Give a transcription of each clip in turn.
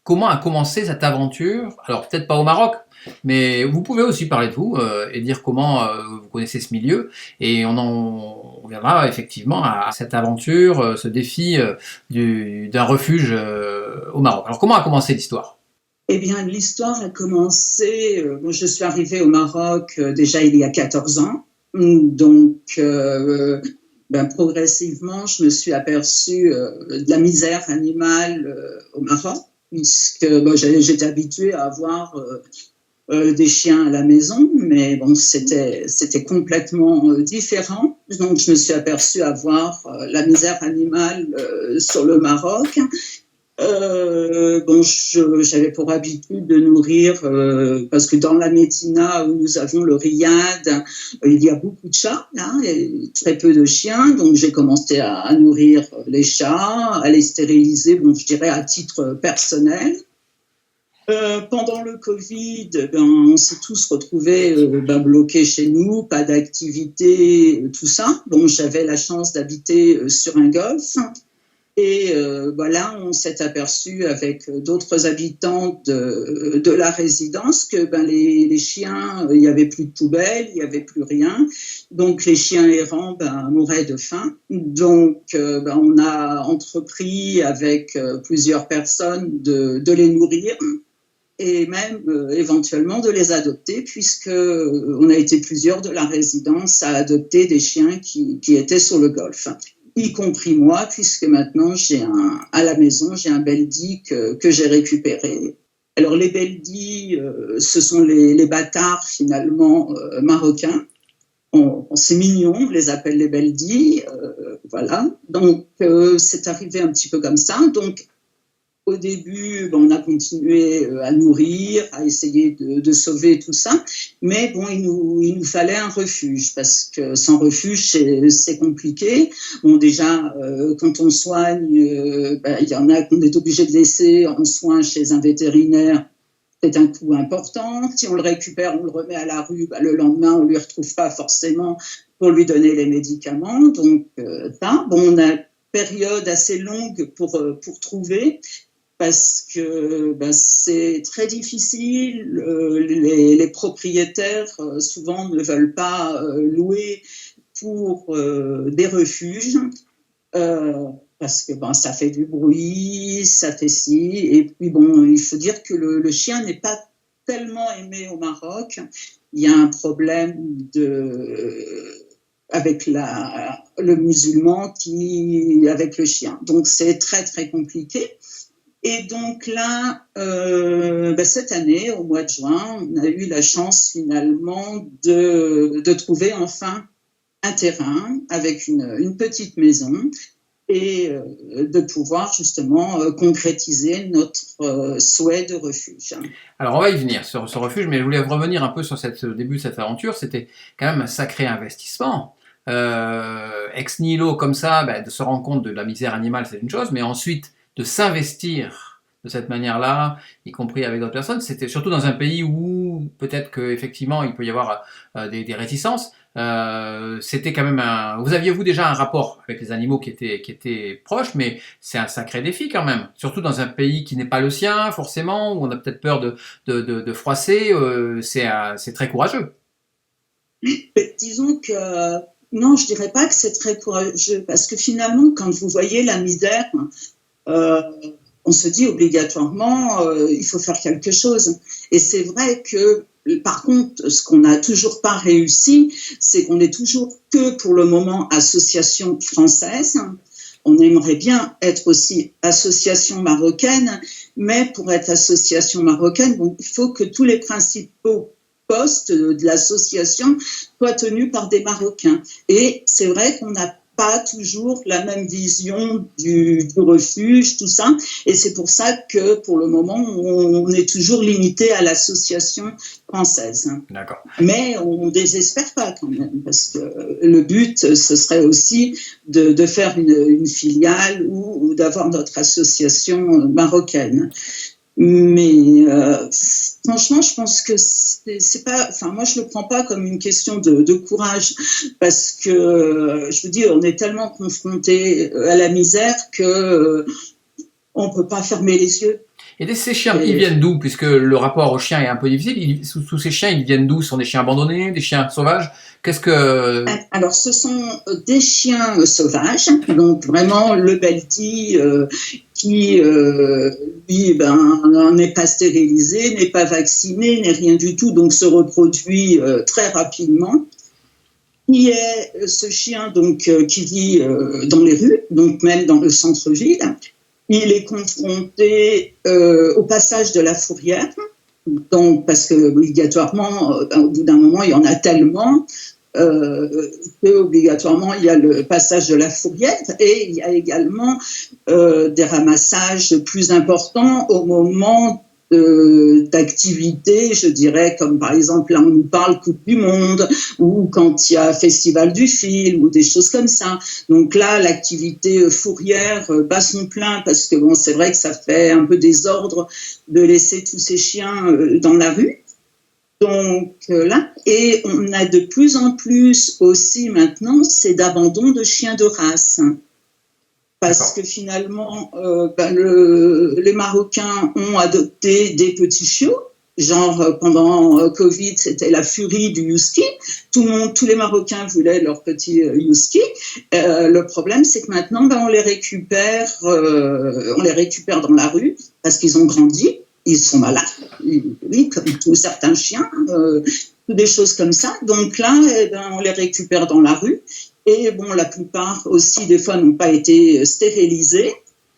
comment a commencé cette aventure? Alors peut-être pas au Maroc, mais vous pouvez aussi parler de vous et dire comment vous connaissez ce milieu. Et on viendra effectivement à cette aventure, ce défi d'un refuge au Maroc. Alors comment a commencé l'histoire? Eh bien, l'histoire a commencé. Moi, je suis arrivée au Maroc déjà il y a 14 ans. Donc, progressivement, je me suis aperçue de la misère animale au Maroc, puisque j'étais habituée à avoir des chiens à la maison, mais bon, c'était complètement différent. Donc, je me suis aperçue avoir la misère animale sur le Maroc. J'avais pour habitude de nourrir, parce que dans la Médina où nous avons le riad, il y a beaucoup de chats, là, et très peu de chiens. Donc j'ai commencé à nourrir les chats, à les stériliser, je dirais à titre personnel. Pendant le Covid, on s'est tous retrouvés bloqués chez nous, pas d'activité, tout ça. Bon, j'avais la chance d'habiter sur un golf. Et là, on s'est aperçu avec d'autres habitants de la résidence que les chiens, il n'y avait plus de poubelle, il n'y avait plus rien. Donc, les chiens errants mouraient de faim. Donc, on a entrepris avec plusieurs personnes de les nourrir et même éventuellement de les adopter, puisque on a été plusieurs de la résidence à adopter des chiens qui étaient sur le golf, y compris moi, puisque maintenant à la maison, j'ai un Beldie que j'ai récupéré. Alors les Beldies, ce sont les bâtards finalement marocains. C'est mignon, on les appelle les Beldies, voilà. Donc c'est arrivé un petit peu comme ça. Donc au début, on a continué à nourrir, à essayer de sauver tout ça, mais il nous fallait un refuge, parce que sans refuge, c'est compliqué. Bon, déjà, quand on soigne, il y en a qu'on est obligé de laisser en soins chez un vétérinaire. C'est un coût important. Si on le récupère, on le remet à la rue, le lendemain, on ne lui retrouve pas forcément pour lui donner les médicaments. Donc, on a une période assez longue pour trouver, parce que c'est très difficile. Les propriétaires souvent ne veulent pas louer pour des refuges, parce que ça fait du bruit, ça fait ci, et puis il faut dire que le chien n'est pas tellement aimé au Maroc. Il y a un problème avec le musulman avec le chien, donc c'est très très compliqué. Et donc là, cette année, au mois de juin, on a eu la chance finalement de trouver enfin un terrain avec une petite maison, et de pouvoir justement concrétiser notre souhait de refuge. Alors on va y venir sur ce refuge, mais je voulais revenir un peu sur le début de cette aventure. C'était quand même un sacré investissement. Ex nihilo comme ça, de se rendre compte de la misère animale, c'est une chose, mais ensuite de s'investir de cette manière-là, y compris avec d'autres personnes, c'était surtout dans un pays où peut-être qu'effectivement il peut y avoir des réticences. C'était quand même Vous aviez vous déjà un rapport avec les animaux qui était proche, mais c'est un sacré défi quand même, surtout dans un pays qui n'est pas le sien forcément, où on a peut-être peur de froisser. C'est très courageux. Disons que non, je dirais pas que c'est très courageux, parce que finalement, quand vous voyez la misère, on se dit obligatoirement, il faut faire quelque chose. Et c'est vrai que, par contre, ce qu'on n'a toujours pas réussi, c'est qu'on est toujours que pour le moment association française. On aimerait bien être aussi association marocaine, mais pour être association marocaine, il faut que tous les principaux postes de l'association soient tenus par des Marocains. Et c'est vrai qu'on n'a pas toujours la même vision du refuge, tout ça. Et c'est pour ça que, pour le moment, on est toujours limité à l'association française. D'accord. Mais on ne désespère pas quand même, parce que le but, ce serait aussi de faire une filiale ou d'avoir notre association marocaine. Mais franchement, je pense que c'est pas. Enfin, moi, je le prends pas comme une question de courage, parce que je veux dire, on est tellement confronté à la misère que on peut pas fermer les yeux. Et ces chiens, ils viennent d'où? Puisque le rapport au chien est un peu difficile. Tous ces chiens, ils viennent d'où? Ce sont des chiens abandonnés, des chiens sauvages? Qu'est-ce que... Alors, ce sont des chiens sauvages, donc vraiment le Belty qui, lui, n'est pas stérilisé, n'est pas vacciné, n'est rien du tout, donc se reproduit très rapidement. Qui est ce chien donc qui vit dans les rues, donc même dans le centre-ville. Il est confronté au passage de la fourrière, donc parce que obligatoirement, au bout d'un moment, il y en a tellement que obligatoirement il y a le passage de la fourrière et il y a également des ramassages plus importants au moment d'activités, je dirais, comme par exemple, là on nous parle Coupe du Monde, ou quand il y a Festival du film, ou des choses comme ça. Donc là, l'activité fourrière bat son plein, parce que bon, c'est vrai que ça fait un peu désordre de laisser tous ces chiens dans la rue. Donc là, et on a de plus en plus aussi maintenant, c'est d'abandon de chiens de race. Parce que finalement, les Marocains ont adopté des petits chiots. Genre, pendant Covid, c'était la furie du husky. Tous les Marocains voulaient leur petit husky. Le problème, c'est que maintenant, on les récupère dans la rue parce qu'ils ont grandi. Ils sont malades, oui, comme tous certains chiens, des choses comme ça. Donc là, on les récupère dans la rue. Et bon, la plupart aussi, des fois, n'ont pas été stérilisés.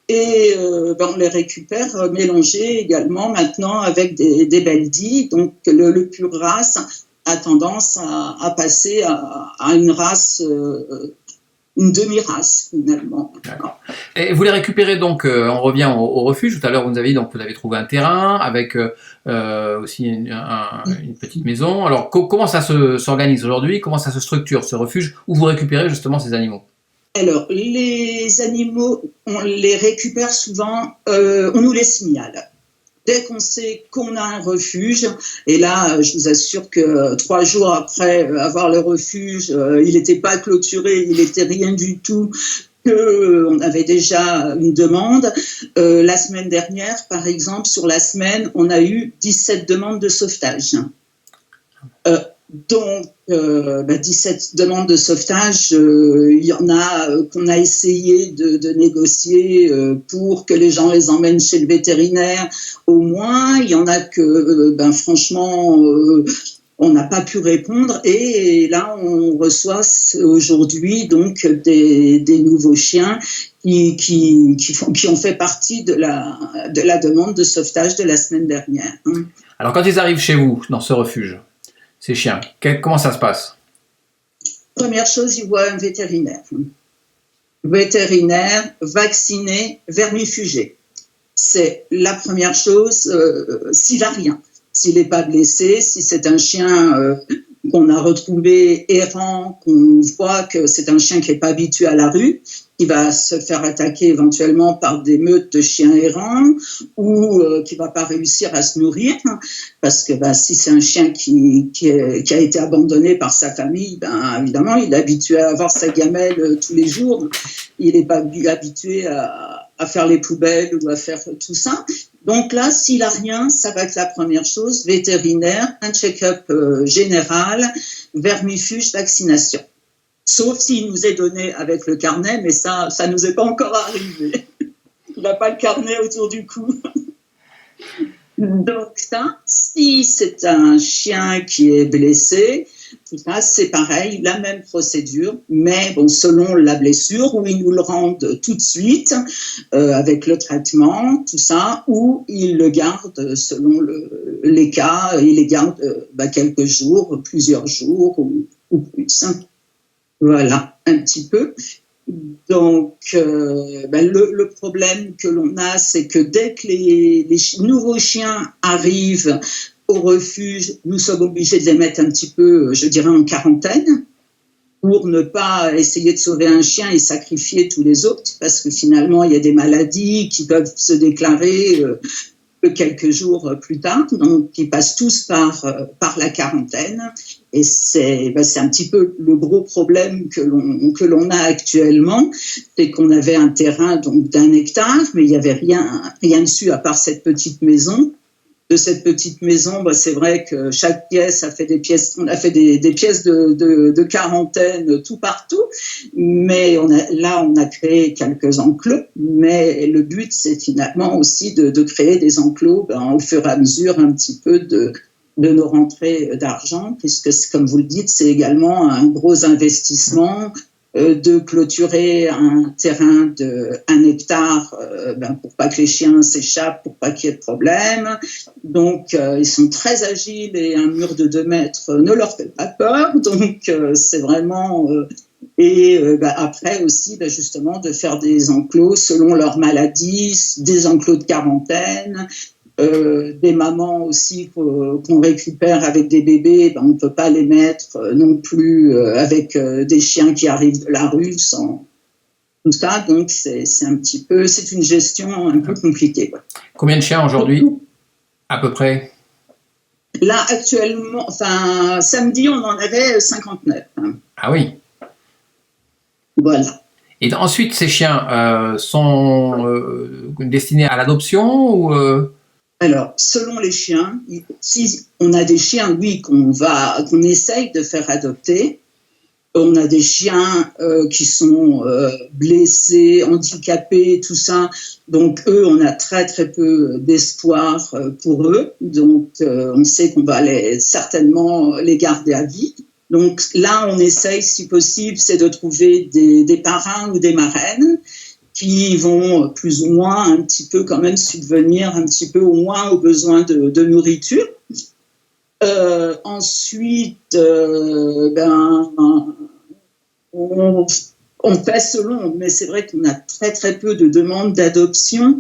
Et on les récupère mélangés également maintenant avec des Belty. Donc le pur race a tendance à passer à une race, une demi-race finalement. D'accord. Et vous les récupérez donc, on revient au refuge. Tout à l'heure, vous nous avez dit donc vous avez trouvé un terrain avec aussi une petite maison. Alors comment ça s'organise aujourd'hui? Comment ça se structure ce refuge où vous récupérez justement ces animaux? Alors les animaux, on les récupère souvent, on nous les signale. Dès qu'on sait qu'on a un refuge, et là, je vous assure que 3 jours après avoir le refuge, il n'était pas clôturé, il n'était rien du tout, qu'on avait déjà une demande. La semaine dernière, par exemple, sur la semaine, on a eu 17 demandes de sauvetage. Donc, 17 demandes de sauvetage, il y en a qu'on a essayé de négocier pour que les gens les emmènent chez le vétérinaire au moins. Il y en a que, franchement, on n'a pas pu répondre. Et là, on reçoit aujourd'hui donc des nouveaux chiens qui ont fait partie de la demande de sauvetage de la semaine dernière. Alors, quand ils arrivent chez vous, dans ce refuge, ces chiens, comment ça se passe? Première chose, ils voient un vétérinaire. Vétérinaire, vacciné, vermifugé. C'est la première chose, s'il n'a rien. S'il n'est pas blessé, si c'est un chien qu'on a retrouvé errant, qu'on voit que c'est un chien qui n'est pas habitué à la rue, qui va se faire attaquer éventuellement par des meutes de chiens errants ou qui ne va pas réussir à se nourrir, parce que si c'est un chien qui a été abandonné par sa famille, évidemment, il est habitué à avoir sa gamelle tous les jours, il n'est pas habitué à faire les poubelles ou à faire tout ça. Donc là, s'il n'a rien, ça va être la première chose, vétérinaire, un check-up général, vermifuge, vaccination. Sauf s'il nous est donné avec le carnet, mais ça nous est pas encore arrivé. Il n'a pas le carnet autour du cou. Donc ça, si c'est un chien qui est blessé, là, c'est pareil, la même procédure, mais selon la blessure, où ils nous le rendent tout de suite avec le traitement, tout ça, ou ils le gardent selon les cas, ils les gardent quelques jours, plusieurs jours ou plus. Voilà, un petit peu. Donc, le problème que l'on a, c'est que dès que les nouveaux chiens arrivent au refuge, nous sommes obligés de les mettre un petit peu, je dirais, en quarantaine pour ne pas essayer de sauver un chien et sacrifier tous les autres, parce que finalement, il y a des maladies qui peuvent se déclarer quelques jours plus tard. Donc, ils passent tous par la quarantaine. Et c'est un petit peu le gros problème que l'on a actuellement. C'est qu'on avait un terrain donc d'1 hectare, mais il n'y avait rien dessus à part cette petite maison. De cette petite maison, c'est vrai que chaque pièce a fait des pièces. On a fait des pièces de quarantaine tout partout, mais on a créé quelques enclos. Mais le but, c'est finalement aussi de créer des enclos au fur et à mesure un petit peu de nos rentrées d'argent, puisque comme vous le dites, c'est également un gros investissement. De clôturer un terrain d'1 hectare pour pas que les chiens s'échappent, pour pas qu'il y ait de problème. Donc, ils sont très agiles et un mur de 2 mètres ne leur fait pas peur. Donc, c'est vraiment... après aussi, justement, de faire des enclos selon leur maladie, des enclos de quarantaine. Des mamans aussi qu'on récupère avec des bébés, on ne peut pas les mettre non plus avec des chiens qui arrivent de la rue sans tout ça. Donc, c'est une gestion un peu compliquée. Combien de chiens aujourd'hui, à peu près? Là, actuellement, samedi, on en avait 59. Ah oui. Voilà. Et ensuite, ces chiens sont destinés à l'adoption ou Alors, selon les chiens, si on a des chiens, oui, qu'on essaye de faire adopter. On a des chiens qui sont blessés, handicapés, tout ça. Donc, eux, on a très, très peu d'espoir pour eux. Donc, on sait qu'on va certainement les garder à vie. Donc, là, on essaye, si possible, c'est de trouver des parrains ou des marraines qui vont plus ou moins un petit peu quand même subvenir un petit peu au moins aux besoins de nourriture. Ensuite, on fait selon, mais c'est vrai qu'on a très très peu de demandes d'adoption,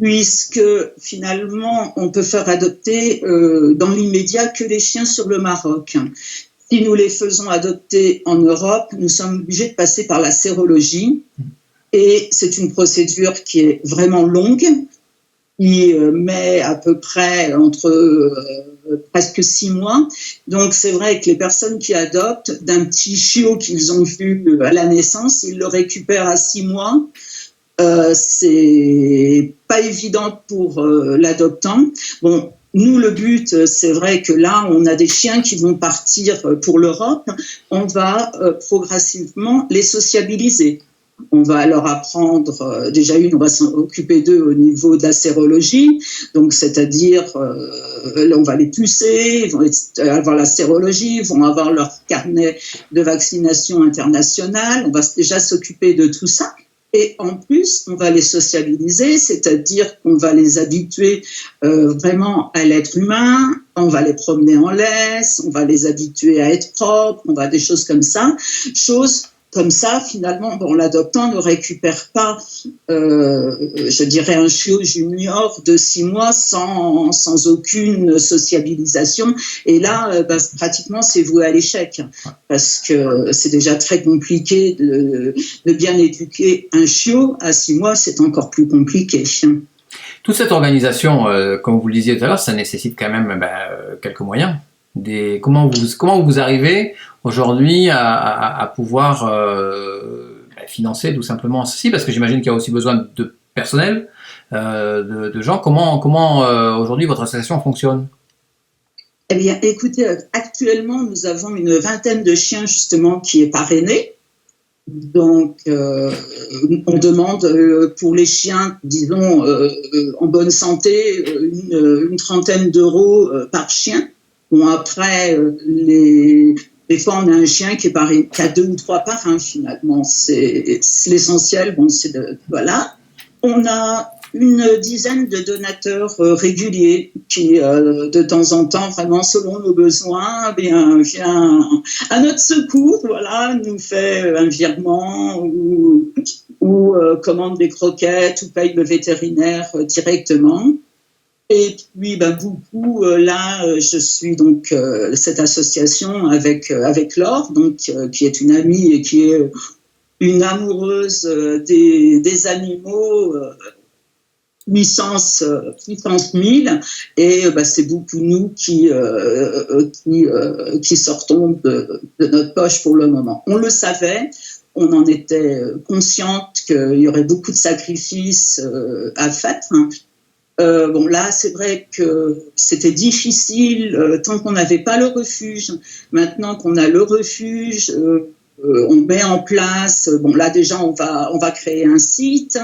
puisque finalement on peut faire adopter dans l'immédiat que les chiens sur le Maroc. Si nous les faisons adopter en Europe, nous sommes obligés de passer par la sérologie. Et c'est une procédure qui est vraiment longue, qui met à peu près entre presque 6 mois. Donc c'est vrai que les personnes qui adoptent d'un petit chiot qu'ils ont vu à la naissance, ils le récupèrent à 6 mois. C'est pas évident pour l'adoptant. Bon, nous, le but, c'est vrai que là, on a des chiens qui vont partir pour l'Europe. On va progressivement les sociabiliser. On va leur apprendre, déjà on va s'occuper d'eux au niveau de la sérologie, donc c'est-à-dire on va les pucer, ils vont avoir la sérologie, ils vont avoir leur carnet de vaccination internationale, on va déjà s'occuper de tout ça. Et en plus, on va les sociabiliser, c'est-à-dire qu'on va les habituer vraiment à l'être humain, on va les promener en laisse, on va les habituer à être propres, on va des choses comme ça, comme ça, finalement, l'adoptant ne récupère pas, je dirais, un chiot junior de 6 mois sans aucune sociabilisation. Et là, pratiquement, c'est voué à l'échec. Parce que c'est déjà très compliqué de bien éduquer un chiot. À 6 mois, c'est encore plus compliqué. Toute cette organisation, comme vous le disiez tout à l'heure, ça nécessite quand même quelques moyens. Comment vous arrivez aujourd'hui à pouvoir financer tout simplement ceci, parce que j'imagine qu'il y a aussi besoin de personnel, de gens. Comment aujourd'hui votre association fonctionne? Eh bien, écoutez, actuellement, nous avons une 20aine de chiens justement qui est parrainée. Donc, on demande pour les chiens, disons, en bonne santé, une 30aine d'euros par chien. Bon, après, des fois, on a un chien qui a 2 ou 3 parrains, finalement. C'est l'essentiel. Bon, voilà. On a une dizaine de donateurs réguliers qui, de temps en temps, vraiment selon nos besoins, vient à notre secours, voilà, nous fait un virement ou commande des croquettes ou paye le vétérinaire directement. Et puis, beaucoup, là, je suis donc cette association avec Laure, donc qui est une amie et qui est une amoureuse des animaux. puissance 1000, et c'est beaucoup nous qui sortons de notre poche pour le moment. On le savait, on en était consciente qu'il y aurait beaucoup de sacrifices à faire. Là, c'est vrai que c'était difficile tant qu'on n'avait pas le refuge. Maintenant qu'on a le refuge, on met en place. Là déjà, on va créer un site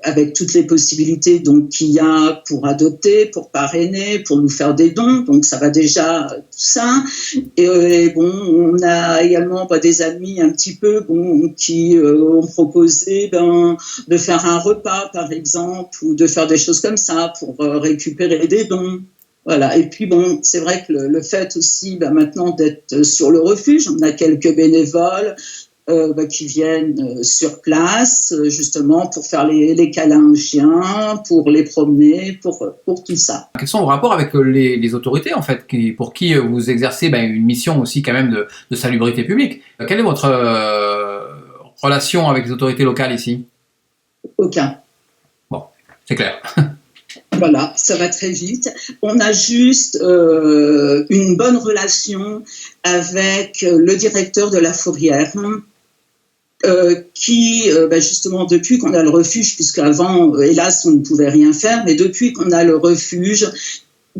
avec toutes les possibilités donc qu'il y a pour adopter, pour parrainer, pour nous faire des dons. Donc ça va déjà tout ça. Et on a également des amis un petit peu qui ont proposé de faire un repas par exemple, ou de faire des choses comme ça pour récupérer des dons. Voilà. Et puis c'est vrai que le fait aussi maintenant d'être sur le refuge, on a quelques bénévoles qui viennent sur place justement pour faire les câlins aux chiens, pour les promener, pour tout ça. Quels sont vos rapports avec les autorités en fait, pour qui vous exercez une mission aussi quand même de salubrité publique? Quelle est votre relation avec les autorités locales ici? Aucun. Bon, c'est clair. Voilà, ça va très vite. On a juste une bonne relation avec le directeur de la fourrière qui, justement, depuis qu'on a le refuge, puisqu'avant, hélas, on ne pouvait rien faire, mais depuis qu'on a le refuge,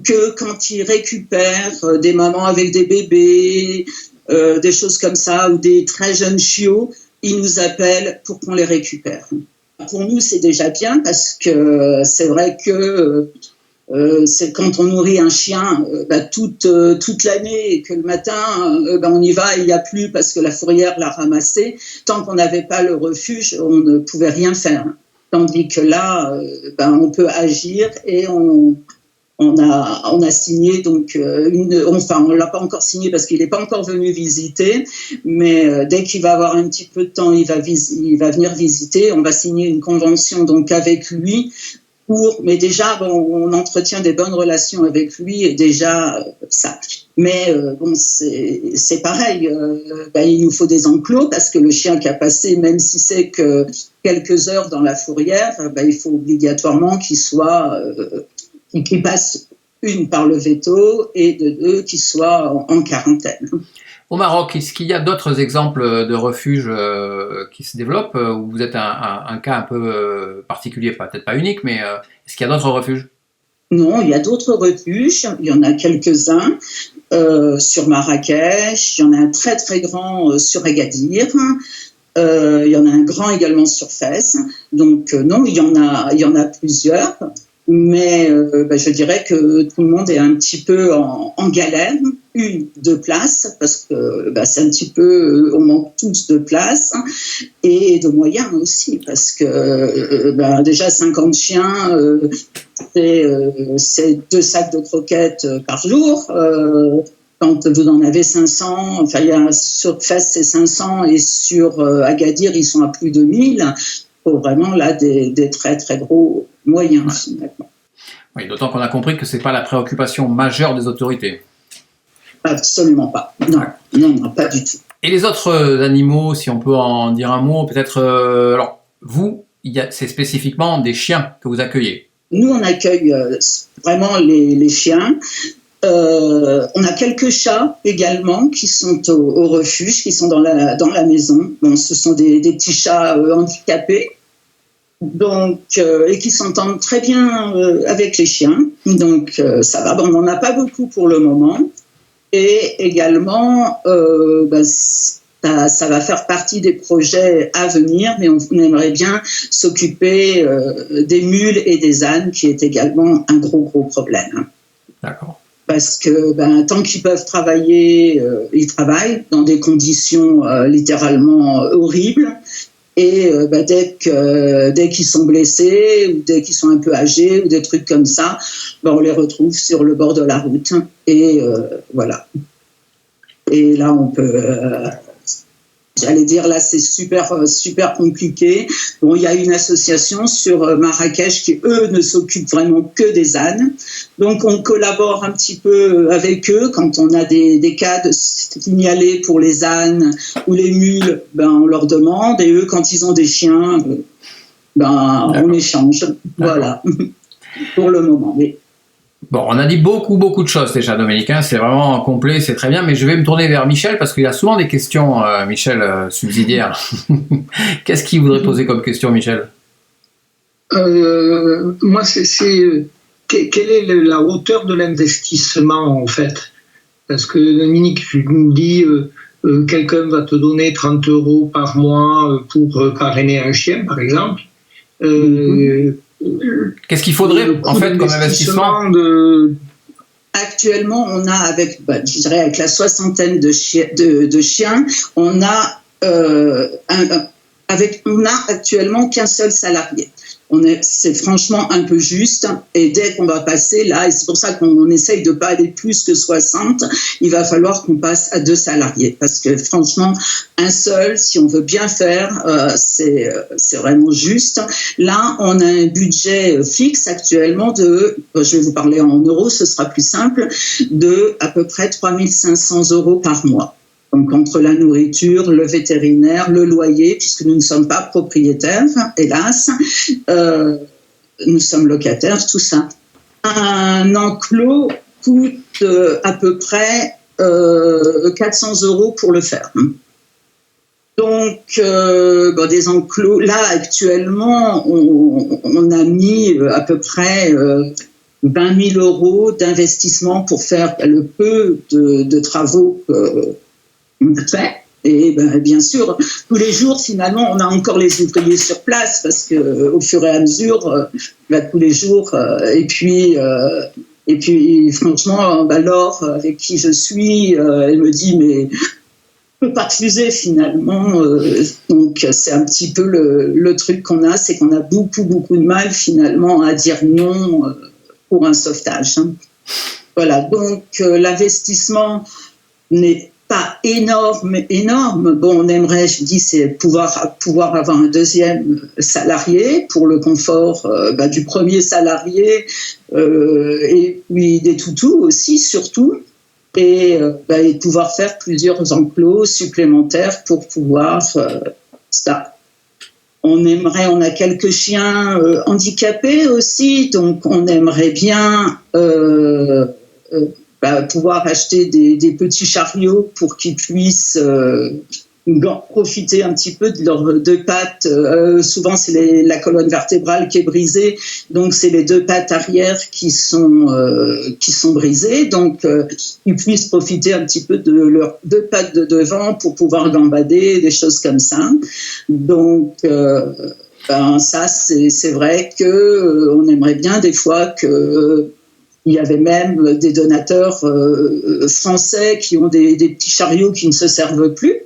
que quand il récupère des mamans avec des bébés, des choses comme ça, ou des très jeunes chiots, il nous appelle pour qu'on les récupère. Pour nous, c'est déjà bien parce que c'est vrai que c'est quand on nourrit un chien toute l'année et que le matin on y va et il n'y a plus parce que la fourrière l'a ramassé. Tant qu'on n'avait pas le refuge, on ne pouvait rien faire. Tandis que là, on peut agir et on a signé donc on l'a pas encore signé parce qu'il n'est pas encore venu visiter, mais dès qu'il va avoir un petit peu de temps, il va venir visiter. On va signer une convention donc avec lui mais déjà on entretient des bonnes relations avec lui et déjà ça. Mais c'est pareil, il nous faut des enclos parce que le chien qui a passé, même si c'est que quelques heures dans la fourrière, il faut obligatoirement qu'il soit qui passe une par le veto et de deux qui soit en quarantaine. Au Maroc, est-ce qu'il y a d'autres exemples de refuges qui se développent où vous êtes un cas un peu particulier, peut-être pas unique, mais est-ce qu'il y a d'autres refuges? Non, il y a d'autres refuges, il y en a quelques-uns sur Marrakech, il y en a un très très grand sur Agadir, il y en a un grand également sur Fès, donc non, il y en a plusieurs. Mais je dirais que tout le monde est un petit peu en galère, de place, parce que c'est un petit peu, on manque tous de place, et de moyens aussi, parce que déjà 50 chiens, c'est 2 sacs de croquettes par jour. Quand vous en avez 500, sur Fès c'est 500, et sur Agadir ils sont à plus de 1000. Il faut vraiment là des très très gros moyens finalement. Oui, d'autant qu'on a compris que ce n'est pas la préoccupation majeure des autorités. Absolument pas. Non, pas du tout. Et les autres animaux, si on peut en dire un mot, peut-être. Alors, vous, c'est spécifiquement des chiens que vous accueillez. Nous, on accueille vraiment les chiens. On a quelques chats également qui sont au refuge, qui sont dans la maison. Ce sont des petits chats handicapés. Donc, et qui s'entendent très bien avec les chiens. Donc, ça va. On n'en a pas beaucoup pour le moment. Et également, ça va faire partie des projets à venir, mais on aimerait bien s'occuper des mules et des ânes, qui est également un gros problème. D'accord. Parce que tant qu'ils peuvent travailler, ils travaillent dans des conditions littéralement horribles. Et dès qu'ils sont blessés ou dès qu'ils sont un peu âgés ou des trucs comme ça, on les retrouve sur le bord de la route. Et voilà. Et là, on peut... J'allais dire, là, c'est super compliqué. Il y a une association sur Marrakech qui, eux, ne s'occupent vraiment que des ânes. Donc, on collabore un petit peu avec eux. Quand on a des cas de signalés pour les ânes ou les mules, on leur demande. Et eux, quand ils ont des chiens, on échange. Voilà, pour le moment. Mais... Bon, on a dit beaucoup de choses déjà, Dominique, hein. C'est vraiment complet, c'est très bien, mais je vais me tourner vers Michel, parce qu'il y a souvent des questions, Michel, subsidiaires. Qu'est-ce qu'il voudrait poser comme question, Michel? Moi, quelle est la hauteur de l'investissement, en fait? Parce que Dominique, tu nous dis, quelqu'un va te donner 30 € par mois pour parrainer un chien, par exemple. Qu'est-ce qu'il faudrait, en fait, comme investissement? Actuellement, on a avec la soixantaine de chiens, on a actuellement qu'un seul salarié. C'est franchement un peu juste, et dès qu'on va passer là, et c'est pour ça qu'on essaye de pas aller plus que 60, il va falloir qu'on passe à 2 salariés, parce que franchement, un seul, si on veut bien faire, c'est vraiment juste. Là, on a un budget fixe actuellement je vais vous parler en euros, ce sera plus simple, de à peu près 3 500 € par mois. Donc, entre la nourriture, le vétérinaire, le loyer, puisque nous ne sommes pas propriétaires, hélas, nous sommes locataires, tout ça. Un enclos coûte à peu près 400 € pour le faire. Donc, des enclos, là, actuellement, on a mis à peu près 20 000 € d'investissement pour faire le peu de travaux fait. Et bien sûr, tous les jours, finalement, on a encore les ouvriers sur place, parce que au fur et à mesure, tous les jours, et puis franchement, Laure, avec qui je suis, elle me dit, mais je peux pas refuser finalement. Donc c'est un petit peu le truc qu'on a, c'est qu'on a beaucoup de mal finalement à dire non pour un sauvetage. Voilà, donc l'investissement n'est pas énorme. Bon, on aimerait, c'est pouvoir avoir un deuxième salarié pour le confort du premier salarié, et puis des toutous aussi, surtout, et pouvoir faire plusieurs enclos supplémentaires pour pouvoir ça. On a quelques chiens handicapés aussi, donc on aimerait bien pouvoir acheter des petits chariots pour qu'ils puissent profiter un petit peu de leurs 2 pattes. Souvent, c'est la colonne vertébrale qui est brisée, donc c'est les 2 pattes arrière qui sont brisées. Donc, ils puissent profiter un petit peu de leurs 2 pattes de devant pour pouvoir gambader, des choses comme ça. Donc, ça, c'est vrai que on aimerait bien des fois que il y avait même des donateurs français qui ont des petits chariots qui ne se servent plus.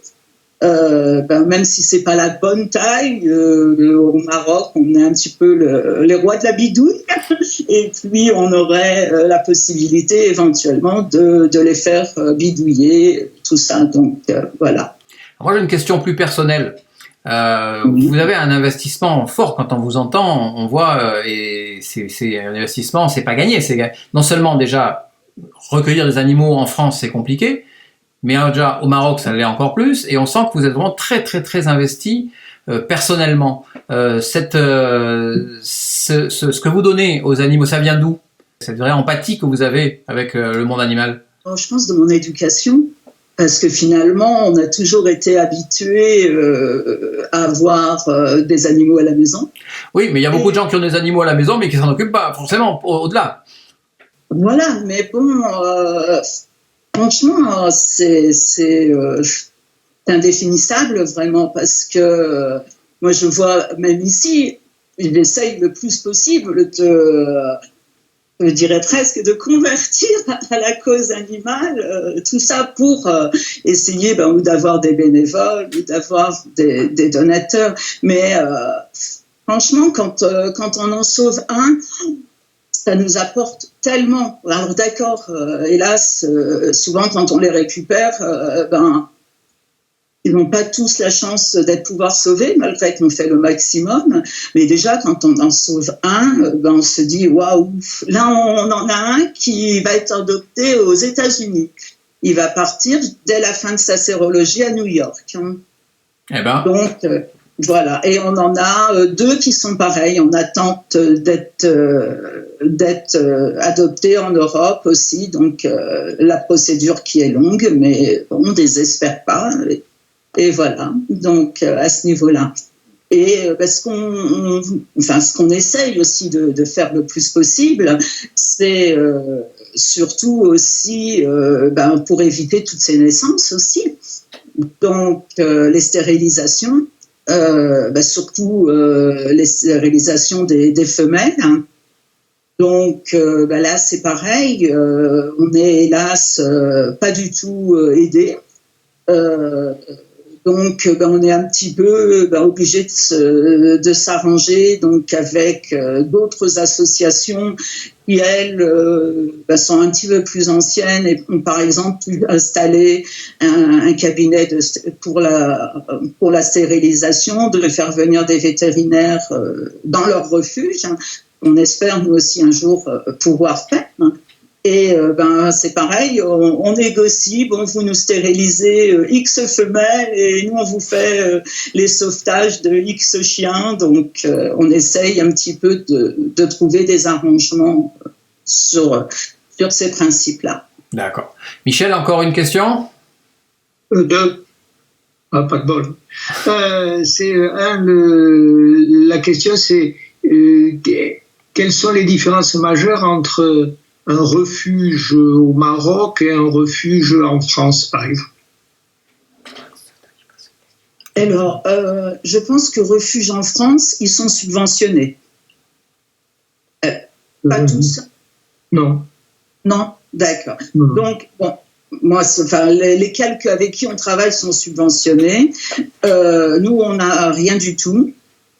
Même si c'est pas la bonne taille, au Maroc, on est un petit peu les rois de la bidouille. Et puis, on aurait la possibilité éventuellement de les faire bidouiller, tout ça. Donc, voilà. Moi, j'ai une question plus personnelle. Vous avez un investissement fort quand on vous entend, on voit, et c'est un investissement, c'est pas gagné. Non seulement déjà recueillir des animaux en France, c'est compliqué, mais déjà au Maroc, ça l'est encore plus, et on sent que vous êtes vraiment très investi personnellement. Ce que vous donnez aux animaux, ça vient d'où? Cette vraie empathie que vous avez avec le monde animal? Je pense de mon éducation. Parce que finalement, on a toujours été habitués à avoir des animaux à la maison. Oui, mais il y a beaucoup de gens qui ont des animaux à la maison, mais qui s'en occupent pas, forcément, au-delà. Voilà, mais bon, franchement, c'est indéfinissable, vraiment, parce que moi, je vois, même ici, il essaye le plus possible je dirais presque de convertir à la cause animale, tout ça pour essayer ou d'avoir des bénévoles ou d'avoir des donateurs. Mais franchement, quand on en sauve un, ça nous apporte tellement. Alors d'accord, hélas, souvent quand on les récupère, ils n'ont pas tous la chance d'être pouvoir sauvés, malgré qu'on fait le maximum. Mais déjà, quand on en sauve un, on se dit waouh. Là, on en a un qui va être adopté aux États-Unis. Il va partir dès la fin de sa sérologie à New York. Eh ben. Donc, Voilà, et on en a 2 qui sont pareils, en attente d'être adoptés en Europe aussi, donc la procédure qui est longue, mais on ne désespère pas, et voilà, donc à ce niveau-là. Et ce qu'on essaye aussi de faire le plus possible, c'est surtout aussi pour éviter toutes ces naissances aussi, donc les stérilisations. Surtout les stérilisations des femelles. Donc là, c'est pareil. On est hélas pas du tout aidés. Donc, on est un petit peu obligé de s'arranger donc avec d'autres associations qui, elles, sont un petit peu plus anciennes et ont, par exemple, pu installer un cabinet pour la stérilisation, de faire venir des vétérinaires dans leur refuge. On espère, nous aussi, un jour pouvoir faire. Et c'est pareil, on négocie, vous nous stérilisez X femelles et nous on vous fait les sauvetages de X chiens, donc on essaye un petit peu de trouver des arrangements sur ces principes-là. D'accord. Michel, encore une question ? 2. Ah, pas de bol. La question c'est quelles sont les différences majeures entre un refuge au Maroc et un refuge en France, par exemple? Alors, je pense que refuges en France, ils sont subventionnés. Pas tous? Non. Non? D'accord. Donc, moi, les quelques avec qui on travaille sont subventionnés. Nous, on n'a rien du tout.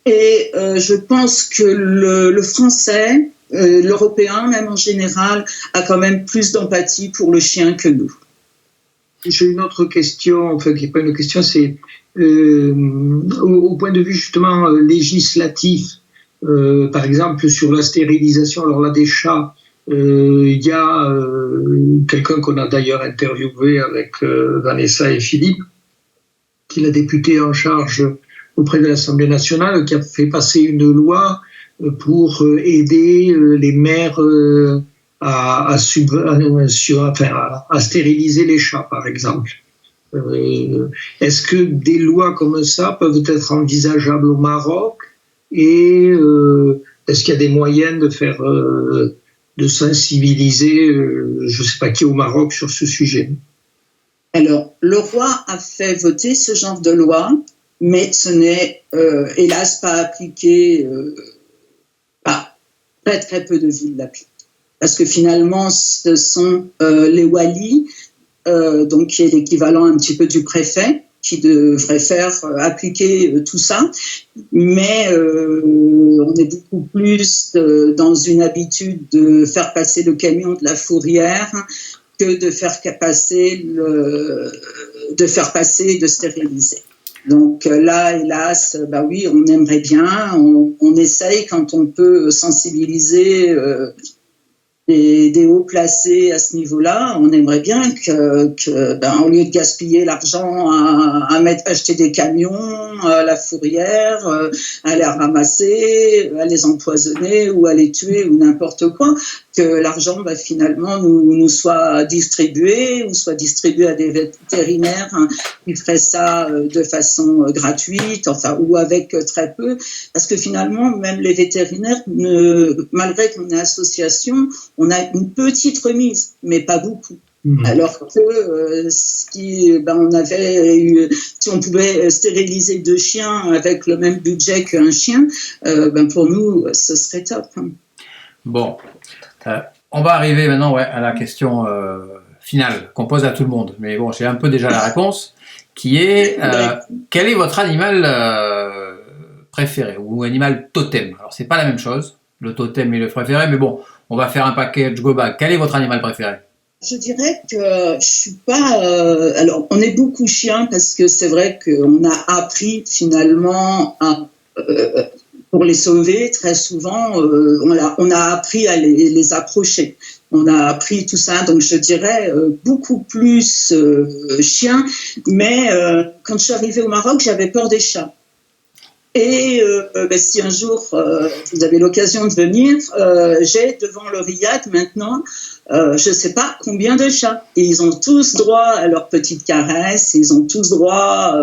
Et je pense que le français, l'Européen, même en général, a quand même plus d'empathie pour le chien que nous. J'ai une autre question, qui n'est pas une question, c'est au point de vue justement législatif, par exemple sur la stérilisation, alors là des chats, il y a quelqu'un qu'on a d'ailleurs interviewé avec Vanessa et Philippe, qui est la députée en charge auprès de l'Assemblée nationale, qui a fait passer une loi pour aider les maires à stériliser les chats, par exemple. Est-ce que des lois comme ça peuvent être envisageables au Maroc et est-ce qu'il y a des moyens de sensibiliser, je ne sais pas qui au Maroc sur ce sujet? Alors, le roi a fait voter ce genre de loi, mais ce n'est hélas pas appliqué. Très très peu de villes l'appliquent. Parce que finalement, ce sont les walis, donc qui est l'équivalent un petit peu du préfet, qui devrait faire appliquer tout ça. Mais on est beaucoup plus dans une habitude de faire passer le camion de la fourrière que de faire passer de stériliser. Donc là, hélas, oui, on aimerait bien, on essaye quand on peut sensibiliser des hauts placés à ce niveau-là. On aimerait bien que au lieu de gaspiller l'argent à acheter des camions à la fourrière, à les ramasser, à les empoisonner ou à les tuer ou n'importe quoi, que l'argent finalement nous soit distribué ou soit distribué à des vétérinaires qui feraient ça de façon gratuite, ou avec très peu, parce que finalement même les vétérinaires, malgré qu'on est association, on a une petite remise, mais pas beaucoup. Alors que si on pouvait stériliser 2 chiens avec le même budget qu'un chien, pour nous, ce serait top. Bon, on va arriver maintenant à la question finale qu'on pose à tout le monde. Mais bon, j'ai un peu déjà la réponse, qui est quel est votre animal préféré ou animal totem? Alors, c'est pas la même chose, le totem et le préféré, mais bon, on va faire un package global. Quel est votre animal préféré? Je dirais que je suis pas. Alors, on est beaucoup chiens parce que c'est vrai qu'on a appris finalement pour les sauver. Très souvent, on a appris à les approcher. On a appris tout ça, donc je dirais beaucoup plus chiens. Mais quand je suis arrivée au Maroc, j'avais peur des chats. Et si un jour vous avez l'occasion de venir, j'ai devant le riad maintenant, je ne sais pas combien de chats. Et ils ont tous droit à leur petite caresse, ils ont tous droit,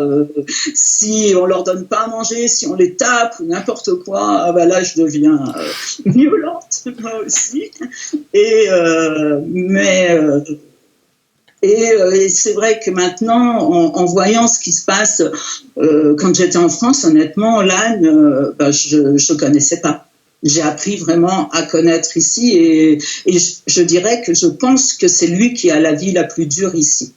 si on leur donne pas à manger, si on les tape ou n'importe quoi, là je deviens violente, moi aussi. Et c'est vrai que maintenant, en voyant ce qui se passe, quand j'étais en France, honnêtement, l'âne, je ne connaissais pas. J'ai appris vraiment à connaître ici et je dirais que je pense que c'est lui qui a la vie la plus dure ici.